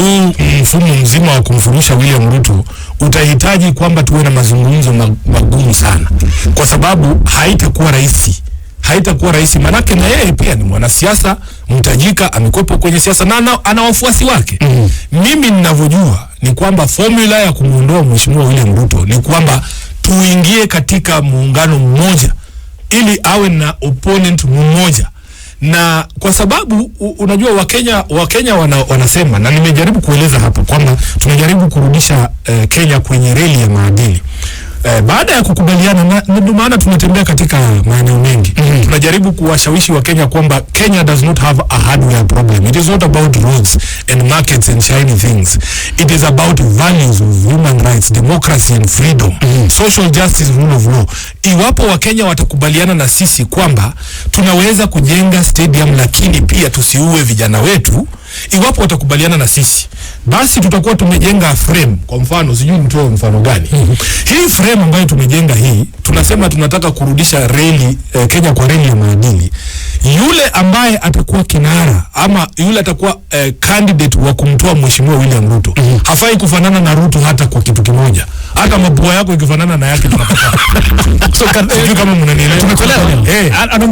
huu mfumo mzima wa kumfurusha William Ruto utahitaji kwamba tuwe na mazungumzo magumu sana, kwa sababu haitakuwa rahisi, manake na yeye pia ni mwanasiasa mtajika, amekwepo kwenye siasa na ana wafuasi wake. Mimi ninavyojua ni kwamba formula ya kumuondoa mheshimiwa William Ruto ni kwamba tuingie katika muungano mmoja ili awe na opponent mmoja. Na kwa sababu unajua Wakenya wanasema, na nimejaribu kueleza hapa kwamba tunajaribu kurudisha Kenya kwenye reli ya maadili. Baada ya kukubaliana, ndio maana tunatembea katika maeneo mengi. Tunajaribu kuwashawishi wa Kenya kwamba Kenya does not have a hardware problem. It is not about roads and markets and shiny things. It is about values of human rights, democracy and freedom, social justice, rule of law. Iwapo wa Kenya watakubaliana na sisi kwamba tunaweza kujenga stadium lakini pia tusiue vijana wetu, iwapo watakubaliana na sisi, basi tutakuwa tumejenga frame. Kwa mfano, sijui mtoe mfano gani. Hii frame ambayo tumejenga hii, tunasema tunataka kurudisha reli Kenya kwa reli ya maadili. Yule ambaye atakuwa kinara ama yule atakuwa candidate wa kumtoa mheshimiwa William Ruto, hafai kufanana na Ruto hata kwa kitu kimoja. Hata mapua yako ikifanana na yake tunapata. So kama mnanielewa,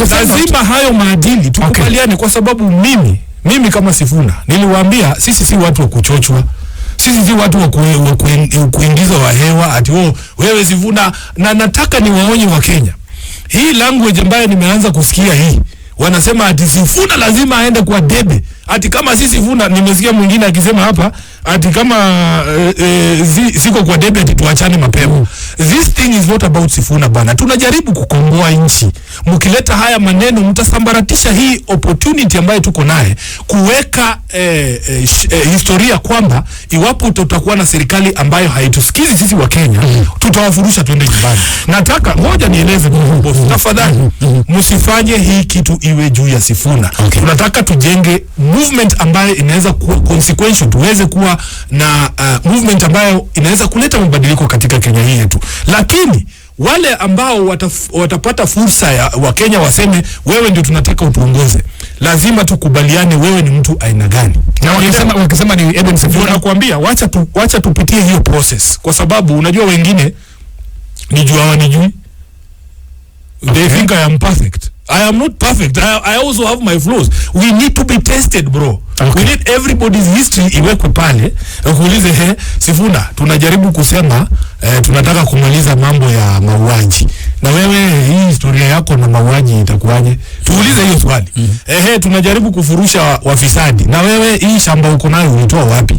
lazima hayo maadili tukubaliane, kwa sababu mimi kama Sifuna niliwaambia sisi si watu wa kuchochwa. Sisi si watu wa kuingiza wa hewa ati wewe Sifuna, na nataka niwaonye wa Kenya. Hii language ambayo nimeanza kusikia hii, wanasema ati Sifuna lazima aende kwa debe. Ati kama sisi Sifuna, nimesikia mwingine akisema hapa ati kama siko kwa debe ati tuachane mapema. This thing is not about Sifuna bana. Tunajaribu kukomboa nchi. Mkileta haya maneno mtasambaratisha hii opportunity ambayo tuko naye kuweka historia kwamba iwapo tutakuwa na serikali ambayo haitusikizi sisi wa Kenya, tutawafurusha tuende nyumbani. Nataka ngoja nieleze boss, tafadhali msifanye hii kitu iwe juu ya Sifuna. Tunataka tujenge movement ambayo inaweza kuwa consequential, tuweze kuwa na movement ambayo inaweza kuleta mabadiliko katika Kenya hii yetu. Lakini wale ambao watapata fursa ya Wakenya waseme wewe ndio tunataka utuongoze, lazima tukubaliane wewe ni mtu aina gani. Na wakisema ni Edwin Sifuna, nakwambia wacha tupitie hiyo process, kwa sababu unajua wengine nijui. They think I am perfect. I am not perfect. I also have my flaws. We need to be tested, bro. We need everybody's history iwekwe pale. Kuulize Sifuna, tunajaribu kusema tunataka kumaliza mambo ya mauaji. Na wewe hii historia yako na mauaji itakuwaje? Tuulize hiyo swali. Tunajaribu kufurusha wafisadi. Na wewe hii shamba uko nayo ulitoa wapi?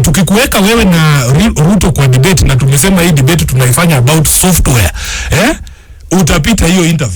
Tukikuweka wewe na Ruto kwa debate, na tumesema hii debate tunaifanya about software, utapita hiyo interview.